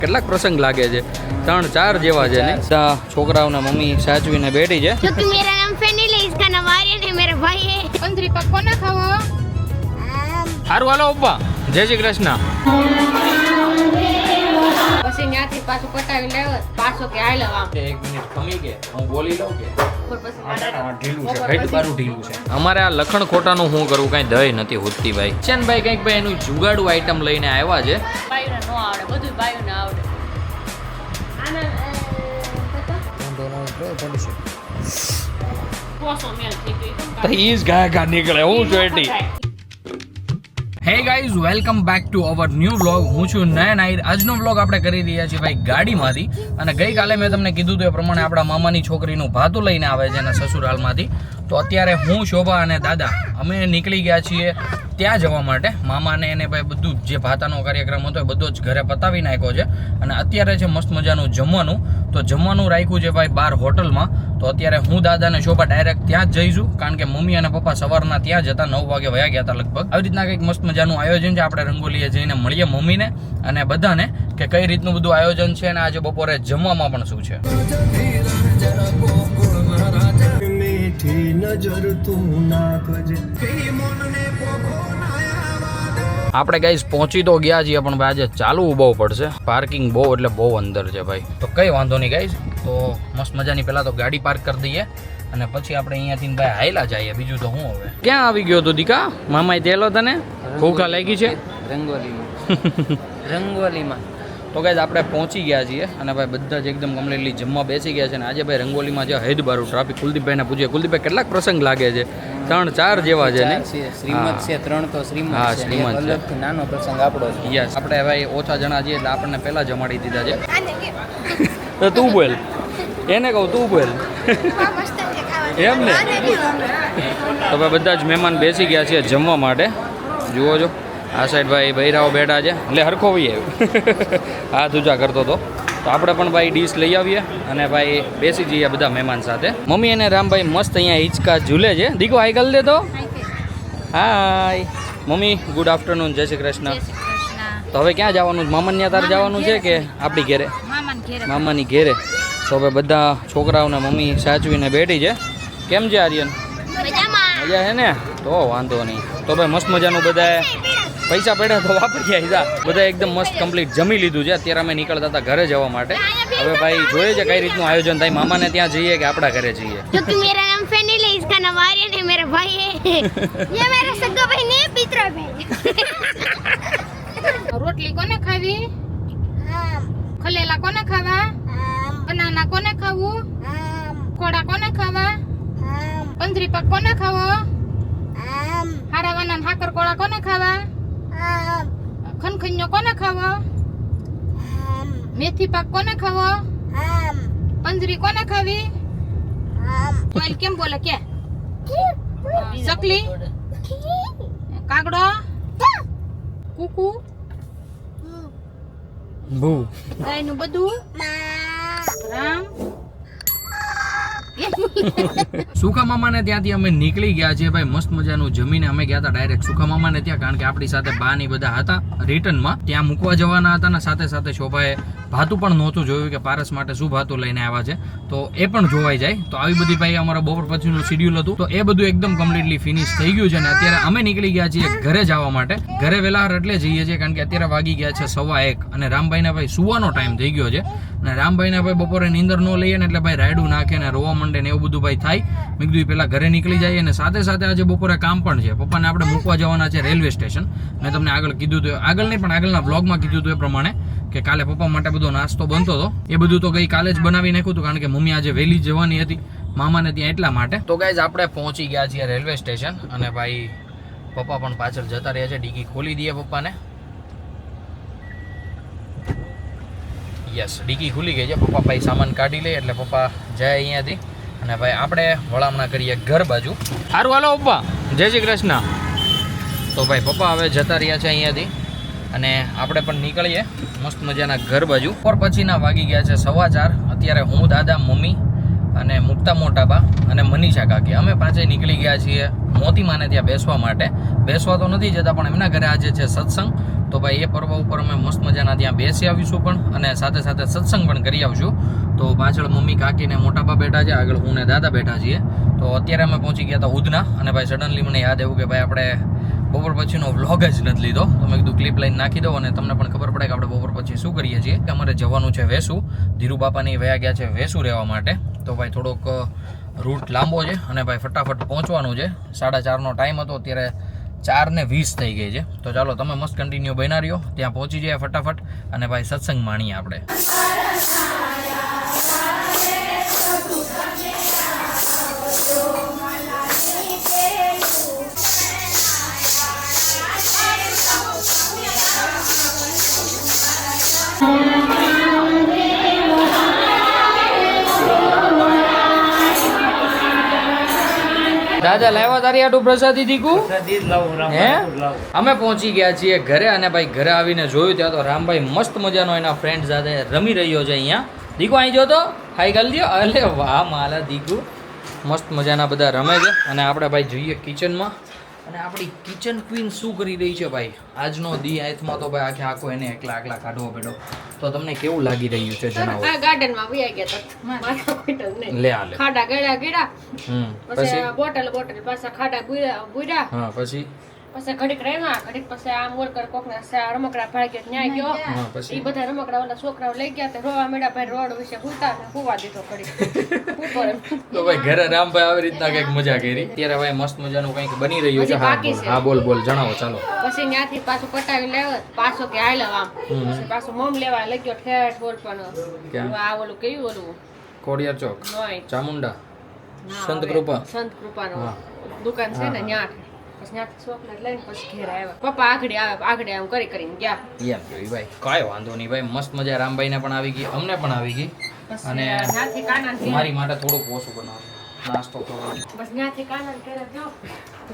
કેટલાક પ્રસંગ લાગે છે 3-4 જેવા છે ને છોકરાઓને મમ્મી સાચવીને બેઠી છે क्योंकि मेरा नाम फैनिल है, इसका नाम आर्यन है, मेरा भाई है। पंद्री पक कोने खावो સારું હાલો પપ્પા જય શ્રી કૃષ્ણ પછી ન્યાથી પાછું પટાવી લેવો પાછો કે હાલ આમ 1 મિનિટ ખમી કે હું બોલી લઉં કે પછી ઢીલું છે ઘટ બારું ઢીલું છે અમારે આ લખણ ખોટાનું શું કરવું કાંઈ દય નથી હોતી ભાઈ ચેનભાઈ કંઈક ભાઈ એનું જુગાડું આઈટમ લઈને આવ્યા છે બાયુને નો આવડે બધું બાયુને આવડે પોસો મેલ થઈ ગઈ તો ઈ જ ઘા નીકળે હું જોઈટી hey guys welcome back to our new vlog હું છું નયન આહિર આજનો વ્લોગ આપણે કરી રહ્યા છીએ ભાઈ ગાડીમાંથી અને ગઈકાલે મેં તમને કીધું હતું એ પ્રમાણે આપણા મામાની છોકરીનું ભાતું લઈને આવે છે એના સસુરાલમાંથી તો અત્યારે હું શોભા અને દાદા અમે નીકળી ગયા છીએ ત્યાં જવા માટે મામાને એને ભાઈ બધું જે ભાતાનો કાર્યક્રમ હતો એ બધો જ ઘરે પતાવી નાખ્યો છે અને અત્યારે છે મસ્ત મજાનું જમવાનું તો જમવાનું રાખ્યું છે ભાઈ બાર હોટલમાં તો અત્યારે હું દાદા અને શોભા ડાયરેક્ટ ત્યાં જ જઈશું કારણ કે મમ્મી અને પપ્પા સવારના ત્યાં જતા 9 વાગે વયા ગયા હતા લગભગ આવી રીતના કંઈક મસ્ત મજાનું આયોજન છે આપણે રંગોલીએ જઈને મળીએ મમ્મીને અને બધાને કે કઈ રીતનું બધું આયોજન છે અને આજે બપોરે જમવામાં પણ શું છે આપણે ગાઈસ પહોંચી તો ગયા છીએ પણ ભાઈ આજે ચાલુ બહુ પડશે પાર્કિંગ બહુ એટલે બહુ અંદર છે ભાઈ તો કઈ વાંધો નહીં ગાઈસ તો મસ્ત મજાની પહેલા તો ગાડી પાર્ક કરી દઈએ અને પછી આપણે અહીંયાથી ભાઈ હાયલા જઈએ બીજું તો હું હવે ક્યાં આવી ગયો તો દીકા મામાએ તેલો તને ભૂખા લાગી છે રંગોલીમાં તો ગાઈસ આપણે પહોંચી ગયા છીએ અને ભાઈ બધા જ એકદમ કમ્પ્લીટલી જમવા બેસી ગયા છે અને આજે ભાઈ રંગોલીમાં જે હૈદ બારું ટ્રાફિક કુલદીપભાઈને પૂછીએ કુલદીપભાઈ કેટલાક પ્રસંગ લાગે છે 3-4 જેવા છે ને શ્રીમદ છે 3 તો શ્રીમદ હા, છે શ્રીમદ છે. અલગથી નાનો પ્રસંગ આપણો છે યસ આપણે ભાઈ ઓછા જણા છીએ એટલે આપણને પહેલા જમાડી દીધા છે તો તું બોલ એને કહું તું બોલ એમ ને તો ભાઈ બધા જ મહેમાન બેસી ગયા છે જમવા માટે જુઓ છો આ સાઈડ ભાઈ બૈરાઓ બેઠા છે એટલે હરખો વહી આવ્યો હાથ ઊંચા કરતો હતો તો આપણે પણ ભાઈ ડીશ લઈ આવીએ અને ભાઈ બેસી જઈએ બધા મહેમાન સાથે મમ્મી અને રામભાઈ મસ્ત અહીંયા હિંચકા ઝૂલે છે દીકો હાઈ કરી દે તો હાય મમ્મી ગુડ આફ્ટરનૂન જય શ્રી કૃષ્ણ તો હવે ક્યાં જવાનું મામાને ત્યાં તારે જવાનું છે કે આપણી ઘેરે મામાની ઘેરે તો હવે બધા છોકરાઓને મમ્મી સાચવીને બેઠી છે કેમ છે આર્યન મજા છે ને તો વાંધો નહીં તો ભાઈ મસ્ત મજાનું બધા પૈસા પડ્યા તો વાપરી ગયા બધા એકદમ મસ્ત કમ્પ્લીટ જમી લીધું છે અત્યારે અમે નીકળતા હતા ઘરે જવા માટે હવે ભાઈ જોઈએ છે કઈ રીતનું આયોજન થાય મામાને ત્યાં જઈએ કે આપણા ઘરે જઈએ क्योंकि मेरा नाम फैनिल है, इसका नाम आर्यन है, मेरा भाई है। ये मेरा सगा भाई नहीं है, पितरा भाई। રોટલી કોને ખાવી ખલેલા કોને ખાવા બનાના કોને ખાવું કોડા કોને ખાવા પંદરી પક કોને ખાવો હારાવાના હાકર કોળા કોને ખાવા ખનખન્યો કોને ખાવો મેથી પાક કોને ખાવો પંદરી કોને ખાવી કોઈલ કેમ બોલે કે ચકલી કાગડો કુકુ ભૂ ગાયનું બધું રામ સુખા મામાને ત્યાંથી અમે નીકળી ગયા છીએ ભાઈ મસ્ત મજાનું જમીને અમે ગયા હતા ડાયરેક્ટ સુખા મામાને ત્યાં કારણ કે આપણી સાથે બા ની બધા હતા રિટર્નમાં ત્યાં મૂકવા જવાના હતા ને સાથે સાથે શોભાએ ભાતું પણ નહોતું જોયું કે પારસ માટે શું ભાતું લઈને આવ્યા છે તો એ પણ જોવાઈ જાય તો આવી બધી ભાઈ અમારા બપોર પછીનું શિડ્યુલ હતું તો એ બધું એકદમ કમ્પ્લીટલી ફિનિશ થઈ ગયું છે ને અત્યારે અમે નીકળી ગયા છીએ ઘરે જવા માટે ઘરે વહેલા એટલે જઈએ છીએ કારણ કે અત્યારે વાગી ગયા છે 1:15 અને રામભાઈને ભાઈ સુવાનો ટાઈમ થઈ ગયો છે અને રામભાઈને ભાઈ બપોરે નીંદર ન લઈએ ને એટલે ભાઈ રાયડું નાખે ને રોવા માંડે ને એવું બધું ભાઈ થાય મેં કીધું પહેલા ઘરે નીકળી જાય અને સાથે સાથે આજે બપોરે કામ પણ છે પપ્પાને આપણે મૂકવા જવાના છે રેલવે સ્ટેશન મેં તમને આગળ કીધું હતું આગળ નહીં પણ આગળના વ્લોગમાં કીધું હતું એ પ્રમાણે કે કાલે પપ્પા માટે બધો નાસ્તો બનતો હતો એ બધું તો ગઈ કાલે જ બનાવી નાખ્યું હતું કારણ કે મમ્મી આજે વહેલી જવાની હતી મામાને ત્યાં એટલા માટે તો ગાઈઝ આપણે પહોંચી ગયા છીએ રેલવે સ્ટેશન અને ભાઈ પપ્પા પણ પાછળ જતા રહ્યા છે ડીકી ખોલી દઈએ પપ્પાને યસ ડીકી ખુલી ગઈ છે પપ્પા ભાઈ સામાન કાઢી લે એટલે પપ્પા જાય અહીંયાથી અને ભાઈ આપણે વળામણા કરીએ ઘર બાજુ સારું હાલો પપ્પા જય શ્રી કૃષ્ણ તો ભાઈ પપ્પા હવે જતા રહ્યા છે અહીંયાથી અને આપણે પણ નીકળીએ મસ્ત મજાના ઘર બાજુ પર પછીના વાગી ગયા છે 4:15 અત્યારે હું દાદા મમ્મી અને મુક્તા મોટાબા અને મનીષા કાકી અમે પાંચે નીકળી ગયા છીએ મોતીમાને ત્યાં બેસવા માટે. બેસવા તો નથી જતા પણ એમના ઘરે આજે છે સત્સંગ. તો ભાઈ એ પર્વ ઉપર અમે મસ્ત મજાના ત્યાં બેસી આવીશું પણ અને સાથે સાથે સત્સંગ પણ કરી આવશું. તો પાછળ મમ્મી કાકી ને મોટાબા બેઠા છે, આગળ હું ને દાદા બેઠા છીએ. તો અત્યારે અમે પહોંચી ગયા હતા ઉધના અને ભાઈ સડનલી મને યાદ આવ્યું કે ભાઈ આપણે બપોર પછીનો વ્લોગ જ નથી લીધો. તો મેં કીધું ક્લિપ લાઈન નાખી દો અને તમને પણ ખબર પડે કે આપણે બપોર પછી શું કરીએ છીએ. કે અમારે જવાનું છે વેસુ. ધીરુ બાપાની વયા ગયા છે વેસુ રહેવા માટે. તો ભાઈ થોડોક રૂટ લાંબો છે અને ભાઈ ફટાફટ પહોંચવાનું છે. 4:30નો ટાઈમ હતો, અત્યારે 4:20 થઈ ગઈ છે. તો ચાલો તમે મસ્ત કન્ટિન્યુ બના રહ્યો, ત્યાં પહોંચી જાય ફટાફટ અને ભાઈ સત્સંગ માણીએ આપણે. દાદા લાવ્યા તારી આટું પ્રસાદી દીકુ હે? અમે પહોંચી ગયા છીએ ઘરે અને ભાઈ ઘરે આવીને જોયું ત્યાં તો રામભાઈ મસ્ત મજાનો એના ફ્રેન્ડ સાથે રમી રહ્યો છે અહીંયા. દીકુ અહીં જો તો હાઈ ગાલ દો. અલે વાહ માલા દીકુ, મસ્ત મજાના બધા રમે છે. અને આપણે ભાઈ જોઈએ કિચનમાં અને આપણી કિચન ક્વીન શું કરી રહી છે ભાઈ. આજનો દી આથમાં તો ભાઈ આખો એને એકલા કાઢવો પડ્યો. તો તમને કેવું લાગી રહ્યું છે જણાવો. આ ગાર્ડન માં વયા ગયા હતા, માથા કોઈ નહીં. લે આ લે ખાડા ગળ્યા પછી બોટલ પાછા ખાડા બુર્યા હા પછી ઘડીક રહ્યા, ઘડીક પછી આ મોરકર કોકના રમકડા ભાગ્યા ન્યાય ગયો. પછી એ બધા રમકડા ઓલા છોકરાઓ લઈ ગયા, રોવા મેળા ભાઈ રોડ વિશે હુતા ને હુવા દીધો ઘડીક. તો ભાઈ ઘરે રામભાઈ આવી રીતના કઈક મજા કરી. ત્યારે ભાઈ મસ્ત મજાનું કઈક બની રહ્યું છે. હા બોલ જણાવો ચાલો. પછી ત્યાંથી પાછું પટાવી લેવા, પાછો કે હાલ આમ પછી પાછું મમ લેવા લઈ ગયો ઠેઠ બોલ પણ આ ઓલું કેવું ઓલું ખોડિયાર ચોક ચામુંડા સંત કૃપાનો દુકાન છે ને ત્યાં. પછી ત્યાંથી ચોકલેટ લઈને પછી ઘેર આવ્યા. પપ્પા આગળ આમ કરીને ગયા. ભાઈ કાંઈ વાંધો નહીં ભાઈ, મસ્ત મજા રામભાઈને પણ આવી ગઈ, અમને પણ આવી ગઈ. અને મારી માટે થોડુંક ઓછું બનાવો નાસ્તો કરવાનો. બસ ત્યાંથી કાનન ઘરે જો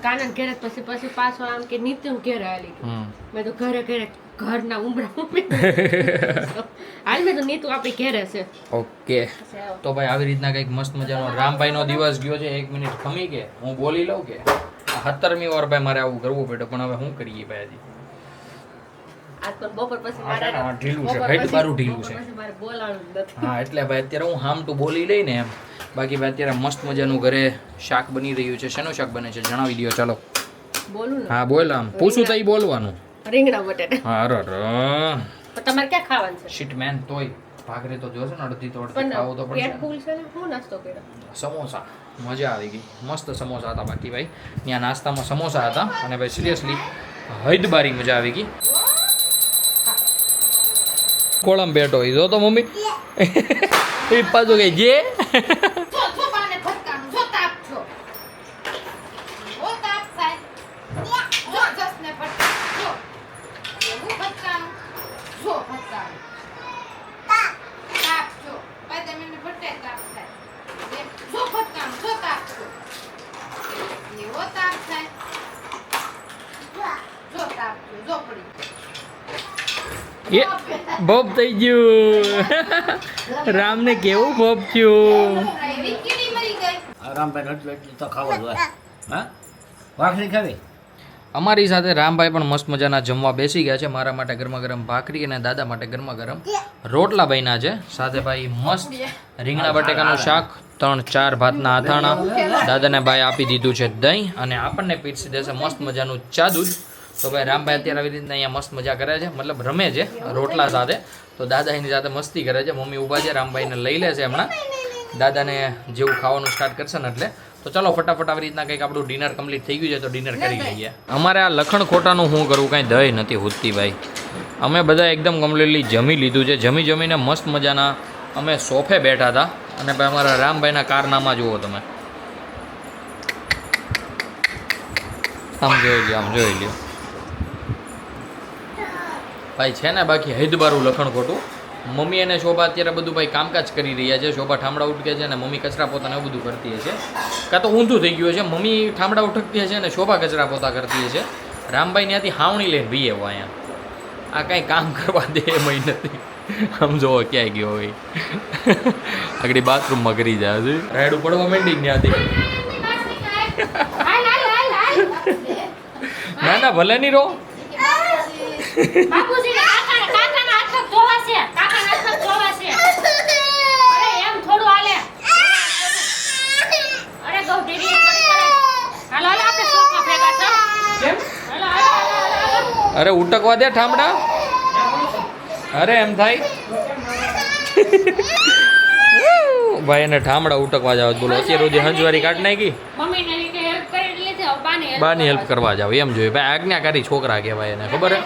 કાનન ઘરે પછી પાછો આમ કે નીતિન ઘરે આવી ગયું. મેં તો ઘરે ઘરના ઉમરા હાલ મેં તો નીતુ આપણી ઘેરે છે. ઓકે તો ભાઈ આવી રીતના કંઈક મસ્ત મજાનો રામભાઈનો દિવસ ગયો છે. 1 મિનિટ ખમી કે હું બોલી લઉં કે 17મી વાર ભાઈ મારે આવું કરવું પડ્યું પણ હવે શું કરીએ ભાઈ. હજી આજ પણ બપોર પછી મારે ઢીલું છે, ઘેટ બારું ઢીલું છે. મારે બોલાવાનું નથી. હા એટલે ભાઈ અત્યારે હું હામટું બોલી લઈને એમ. બાકી ભાઈ અત્યારે મસ્ત મજાનું ઘરે શાક બની રહ્યું છે. શેનું શાક બને છે જણાવી દો ચાલો. બોલું ને? હા બોલ, આમ પૂછું તો બોલવાનું. રીંગણા બટેટા. હા અરે તમારે ક્યાં ખાવાનું છે? શીટ મેન તોય ભાગરે તો જોશે ને અડધી તો અડધી ખાવું તો પડશે. પેટ ફૂલ છે ને શું નાસ્તો કર્યો? સમોસા, મજા આવી ગઈ. મસ્ત સમોસા હતા. બાકી ભાઈ ત્યાં નાસ્તામાં સમોસા હતા અને ભાઈ સિરિયસલી હૈદબારી મજા આવી ગઈ. કોળમ બેઠો હોય જો તો મમ્મી એ પાછું કઈ જે બોબ થઈ ગયું. રામને કેવું બોબ થયું. અમારી સાથે રામભાઈ પણ મસ્ત મજાના જમવા બેસી ગયા છે. મારા માટે ગરમા ગરમ ભાખરી અને દાદા માટે ગરમા ગરમ રોટલા બન્યા છે. સાથે ભાઈ મસ્ત રીંગણા બટેકાનું શાક, 3-4 ભાતના અથાણા. દાદાને ભાઈ આપી દીધું છે દહીં અને આપણને પીરસી દેશે મસ્ત મજાનું ચા દૂધ. તો ભાઈ રામભાઈ અત્યારે આવી રીતના અહીંયા મસ્ત મજા કરે છે, મતલબ રમે છે રોટલા સાથે. તો દાદા એની સાથે મસ્તી કરે છે. મમ્મી ઊભા છે, રામભાઈને લઈ લે છે હમણાં. દાદાને જેવું ખાવાનું સ્ટાર્ટ કરશે ને એટલે. તો ચાલો ફટાફટ આવી રીતના કંઈક આપણું ડિનર કમ્પ્લીટ થઈ ગયું છે તો ડિનર કરી લઈએ. અમારે આ લખણ ખોટાનું શું કરવું, કાંઈ દહીં નથી હોતી ભાઈ. અમે બધા એકદમ કમ્પ્લીટલી જમી લીધું છે. જમીને મસ્ત મજાના અમે સોફે બેઠા હતા અને ભાઈ અમારા રામભાઈના કારનામા જુઓ તમે. આમ જોઈ લ્યો ભાઈ છે ને. બાકી હૈદબારું લખણ ખોટું. મમ્મી અને શોભા અત્યારે બધું ભાઈ કામકાજ કરી રહ્યા છે. શોભા ઠામડા ઉઠકે છે અને મમ્મી કચરા પોતાને એવું બધું કરતી છે. કાં તો ઊંધું થઈ ગયું છે, મમ્મી ઠામડા ઉઠકતી છે અને શોભા કચરા પોતા કરતી છે. રામભાઈ ત્યાંથી હાવણી લઈને ભી આવ્યો અહીંયા. આ કાંઈ કામ કરવા દે એમ નથી. આમ જોવો ક્યાંય ગયો હોય આગળ બાથરૂમમાં કરી જાય છે રાયડું પડવા માંડી ત્યાંથી ના ના ભલે નહીં રહો બાપુજી કાકાના હાથ પગ ધોવા છે કાકાના હાથ પગ ધોવા છે અરે એમ થોડું હાલે અરે ગૌઢી હાલો હાલો આપણે સોફા ભેગા થા કેમ હાલો હાલો અરે ઉટકવા દે ઠામડા અરે એમ થાય ભાઈ એને ઠામડા ઉટકવા જાવ બોલો અત્યારે રોજ હંજવારી કાઢ નાખી મમ્મીને રીતે હેલ્પ કરી લીધી હવે બાની બાની હેલ્પ કરવા જાવ એમ જોઈએ ભાઈ આજ્ઞાકારી છોકરા કહેવાય એને ખબર હે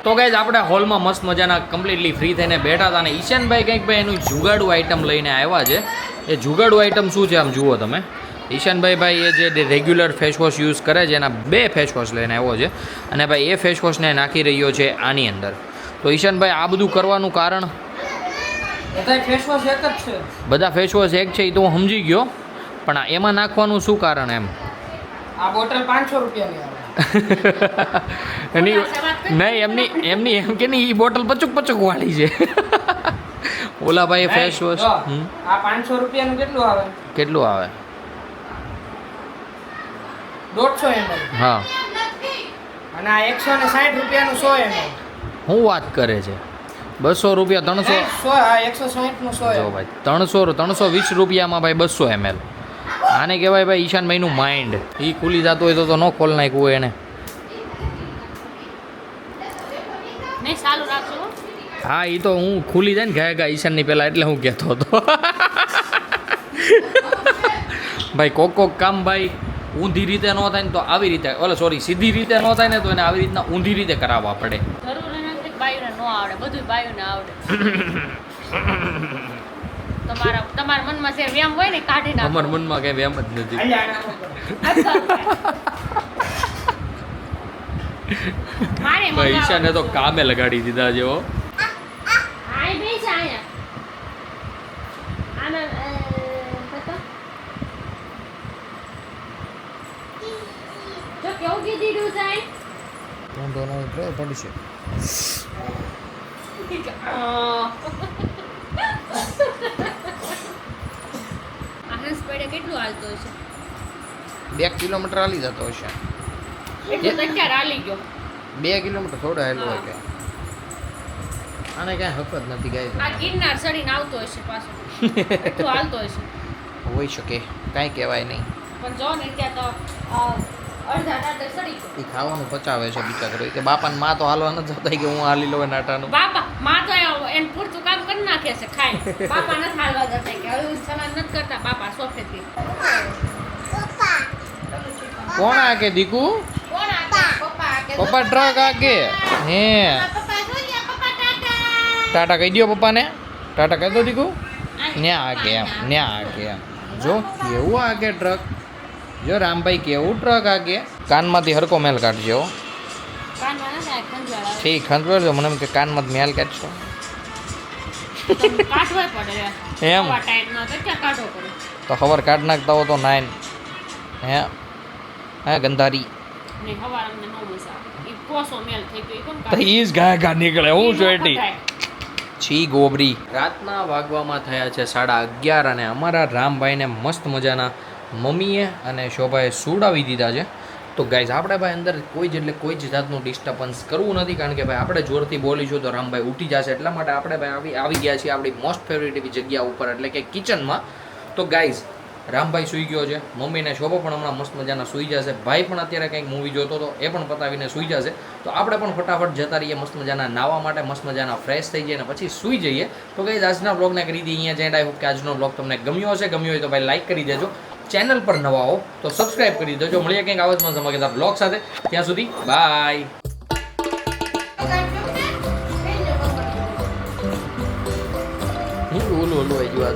તો ગાઈઝ આપણે હોલમાં મસ્ત મજાના કમ્પ્લીટલી ફ્રી થઈને બેઠા હતા અને ઈશાનભાઈ કંઈક ભાઈ એનું જુગાડું આઈટમ લઈને આવ્યા છે એ જુગાડું આઈટમ શું છે આમ જુઓ તમે ઈશાનભાઈ ભાઈ એ જે રેગ્યુલર ફેસવોશ યુઝ કરે છે એના 2 ફેસવોશ લઈને આવ્યો છે અને ભાઈ એ ફેસવોશને નાખી રહ્યો છે આની અંદર તો ઈશાનભાઈ આ બધું કરવાનું કારણ બધા ફેસવોશ એક જ છે. બધા ફેસવોશ એક છે એ તો હું સમજી ગયો પણ આ એમાં નાખવાનું શું કારણ એમ આ બોટલ 500 રૂપિયાની આવે. એની નહીં એમની એમ કે નહીં એ બોટલ પચુક વાળી છે ઓલા ભાઈ ફેસ વોશ જો, આ 500 રૂપિયાનું કેટલું આવે? કેટલું આવે 150 ml. હા અને આ 160 રૂપિયાનું 100 ml. હું વાત કરે છે 200 રૂપિયા 300 100 આ 160 નું 100 જો ml. ભાઈ 320 રૂપિયામાં ભાઈ 200 ml આને કહેવાય ભાઈ ઈશાનભાઈનું માઇન્ડ એ ખુલી જતું હોય તો ન ખોલ નાખ્યું હોય એને નહીં ચાલુ રાખજો હા એ તો હું ખુલી જાય ને ગયા ઈશાનની પહેલાં એટલે હું કહેતો હતો ભાઈ કોક કામ ભાઈ ઊંધી રીતે ન થાય ને તો આવી રીતે સીધી રીતે ન થાય ને તો એને આવી રીતના ઊંધી રીતે કરાવવા પડે જરૂર નથી બાયુને ન આવડે બધું બાયુને આવડે તમારા મનમાં જે વ્યામ હોય ને કાઢી નાખો અમારા મનમાં કઈ વેમ જ નથી મારે ભાઈ ઈશાને તો કામે લગાડી દીધા જેવો આય બેસ આયા આના પતો જો કેવું કીધું જાય પડશે આના સ્પીડે કેટલું હાલતો હશે 2 કિલોમીટર હાલી જતો હશે એટલું તો અત્યારે હાલી ગયો 2 કિલોમીટર થોડા હેલું હોય કે આને કાંઈ હક જ નથી આ ગાય ગિરનાર ચડીને આવતો હશે પાછો એટલું હાલતો હશે હોઈ શકે કાંઈ કહેવાય નહીં પણ જો ને ત્યાં તો અડધા ટાટર ચડી ગયો એ ખાવાનું પચાવે છે બિચારો કે બાપાને માં તો હાલવા નથી જતા કે હું હાલી લઉં નાટાનું બાપા માં તો એને પૂરતું કામ કરી નાખે છે ખાય બાપા નથી હાલવા જતા કે હવે સલાહ નથી કરતા બાપા સોફેથી કોણ આ કે દીકુ કોણ આ પપ્પા કે પપ્પા ટ્રક આ કે હે પપ્પા જોઈએ પપ્પા ટાટા ટાટા કહી દો પપ્પાને ટાટા કહી દો દીકુ ન્યા આ કે એમ ન્યા આ કે એમ જો કેવું આ કે ટ્રક જો રામભાઈ કેવું ટ્રક આ કે કાનમાંથી હરકો મેલ કાઢજો કાનમાં ના જાય ખંજવાળ ઠીક ખંજવાળ મને એમ કે કાનમાંથી મેલ કાઢશો કાઢવા પડે એમ આવા ટાઈમમાં તો ક્યાં કાઢવો પડે તો ખબર કાઢ નાખતા હો તો 9 હે ગંધારી ને હવાર અમને નો મજા ઈ પોસો મેલ થઈ ગયો ઈ કોણ તો ઈ જ ગા નીકળે હું ઈ જોઈટી નો છી ગોબરી રાતના વાગવામાં થયા છે 11:30 અને અમારા રામભાઈને મસ્ત મજાના મમ્મીએ અને શોભાએ સુડાવી દીધા છે તો ગાઈઝ આપણે ભાઈ અંદર કોઈ જ જાતનું ડિસ્ટર્બન્સ કરવું નથી કારણ કે ભાઈ આપણે જોરથી બોલીશું તો રામભાઈ ઉઠી જશે એટલા માટે આપણે ભાઈ આવી ગયા છીએ આપણી મોસ્ટ ફેવરેટ એવી જગ્યા ઉપર એટલે કે કિચનમાં તો ગાઈઝ રામભાઈ સૂઈ ગયો છે મમ્મીને શોભો પણ હમણાં મસ્ત મજાના સૂઈ જશે ભાઈ પણ અત્યારે કંઈક મૂવી જોતો હતો એ પણ પતાવીને સૂઈ જશે તો આપણે પણ ફટાફટ જતા રહીએ મસ્ત મજાના નાવા માટે મસ્ત મજાના ફ્રેશ થઈ જઈએ અને પછી સૂઈ જઈએ તો ગાઈઝ આજના બ્લોગને કરી દઈએ અહીંયા જેન્ડ આઈ હોપ કે આજનો બ્લોગ તમને ગમ્યો હશે ગમ્યો હોય તો ભાઈ લાઈક કરી દેજો ચેનલ પર નવા હો તો સબસ્ક્રાઇબ કરી દેજો મળીએ કંઈક આવા જ ધમાકેદાર બ્લોગ સાથે ત્યાં સુધી બાય ઓલું આવી ગયું